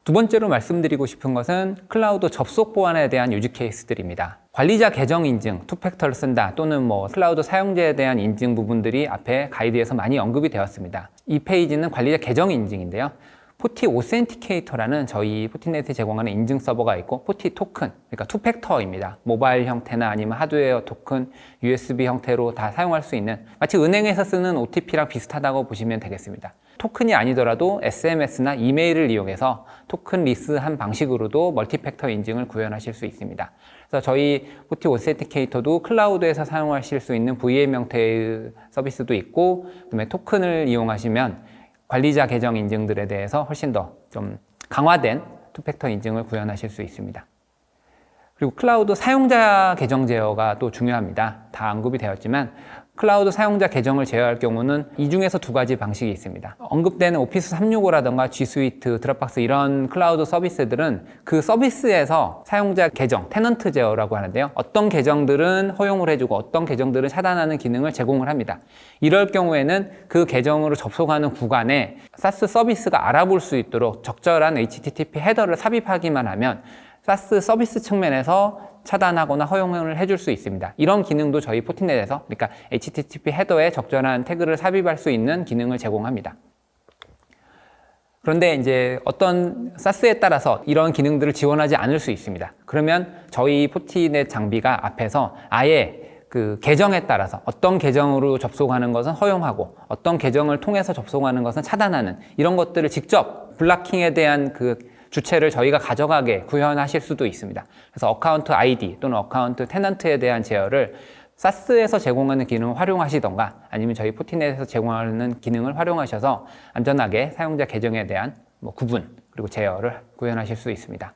두 번째로 말씀드리고 싶은 것은 클라우드 접속 보안에 대한 유즈 케이스들입니다. 관리자 계정 인증, 투팩터를 쓴다 또는 클라우드 사용자에 대한 인증 부분들이 앞에 가이드에서 많이 언급이 되었습니다. 이 페이지는 관리자 계정 인증인데요. 포티 오센티케이터라는 저희 포티넷에 제공하는 인증 서버가 있고 포티 토큰, 그러니까 투팩터입니다. 모바일 형태나 아니면 하드웨어 토큰, USB 형태로 다 사용할 수 있는 마치 은행에서 쓰는 OTP랑 비슷하다고 보시면 되겠습니다. 토큰이 아니더라도 SMS나 이메일을 이용해서 토큰 리스한 방식으로도 멀티팩터 인증을 구현하실 수 있습니다. 그래서 저희 포티 오센티케이터도 클라우드에서 사용하실 수 있는 VM 형태의 서비스도 있고 그다음에 토큰을 이용하시면 관리자 계정 인증들에 대해서 훨씬 더 좀 강화된 투팩터 인증을 구현하실 수 있습니다. 그리고 클라우드 사용자 계정 제어가 또 중요합니다. 다 언급이 되었지만 클라우드 사용자 계정을 제어할 경우는 이 중에서 두 가지 방식이 있습니다. 언급되는 오피스 365라든가 G 스위트, 드롭박스 이런 클라우드 서비스들은 그 서비스에서 사용자 계정, 테넌트 제어라고 하는데요. 어떤 계정들은 허용을 해주고 어떤 계정들은 차단하는 기능을 제공을 합니다. 이럴 경우에는 그 계정으로 접속하는 구간에 SaaS 서비스가 알아볼 수 있도록 적절한 HTTP 헤더를 삽입하기만 하면 SaaS 서비스 측면에서 차단하거나 허용을 해줄 수 있습니다. 이런 기능도 저희 포티넷에서, 그러니까 HTTP 헤더에 적절한 태그를 삽입할 수 있는 기능을 제공합니다. 그런데 이제 어떤 SaaS에 따라서 이런 기능들을 지원하지 않을 수 있습니다. 그러면 저희 포티넷 장비가 앞에서 아예 그 계정에 따라서 어떤 계정으로 접속하는 것은 허용하고 어떤 계정을 통해서 접속하는 것은 차단하는 이런 것들을 직접 블락킹에 대한 그 주체를 저희가 가져가게 구현하실 수도 있습니다. 그래서 어카운트 ID 또는 어카운트 테넌트에 대한 제어를 SaaS에서 제공하는 기능을 활용하시던가 아니면 저희 포티넷에서 제공하는 기능을 활용하셔서 안전하게 사용자 계정에 대한 구분 그리고 제어를 구현하실 수 있습니다.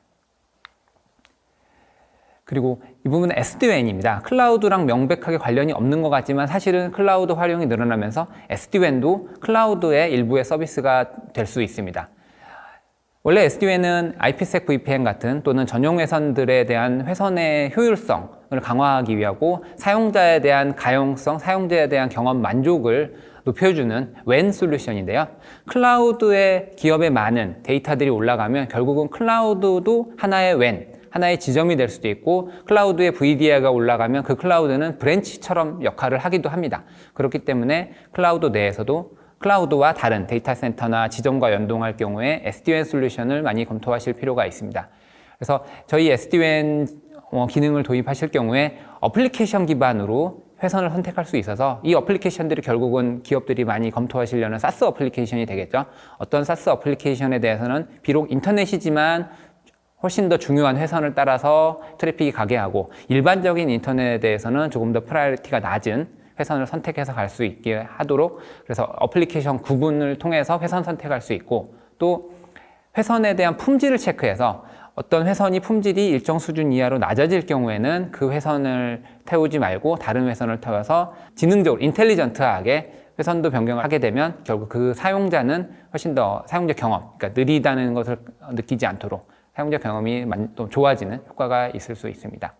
그리고 이 부분은 SD-WAN입니다. 클라우드랑 명백하게 관련이 없는 것 같지만 사실은 클라우드 활용이 늘어나면서 SD-WAN도 클라우드의 일부의 서비스가 될 수 있습니다. 원래 SD-WAN은 IPsec VPN 같은 또는 전용 회선들에 대한 회선의 효율성을 강화하기 위하고 사용자에 대한 가용성, 사용자에 대한 경험 만족을 높여주는 WAN 솔루션인데요. 클라우드에 기업의 많은 데이터들이 올라가면 결국은 클라우드도 하나의 WAN, 하나의 지점이 될 수도 있고 클라우드의 VDI가 올라가면 그 클라우드는 브랜치처럼 역할을 하기도 합니다. 그렇기 때문에 클라우드 내에서도 클라우드와 다른 데이터 센터나 지점과 연동할 경우에 SD-WAN 솔루션을 많이 검토하실 필요가 있습니다. 그래서 저희 SD-WAN 기능을 도입하실 경우에 어플리케이션 기반으로 회선을 선택할 수 있어서 이 어플리케이션들이 결국은 기업들이 많이 검토하시려는 SaaS 어플리케이션이 되겠죠. 어떤 SaaS 어플리케이션에 대해서는 비록 인터넷이지만 훨씬 더 중요한 회선을 따라서 트래픽이 가게 하고 일반적인 인터넷에 대해서는 조금 더 프라이어리티가 낮은 회선을 선택해서 갈 수 있게 하도록 그래서 어플리케이션 구분을 통해서 회선 선택할 수 있고 또 회선에 대한 품질을 체크해서 어떤 회선이 품질이 일정 수준 이하로 낮아질 경우에는 그 회선을 태우지 말고 다른 회선을 태워서 지능적으로 인텔리전트하게 회선도 변경을 하게 되면 결국 그 사용자는 훨씬 더 사용자 경험, 그러니까 느리다는 것을 느끼지 않도록 사용자 경험이 또 좋아지는 효과가 있을 수 있습니다.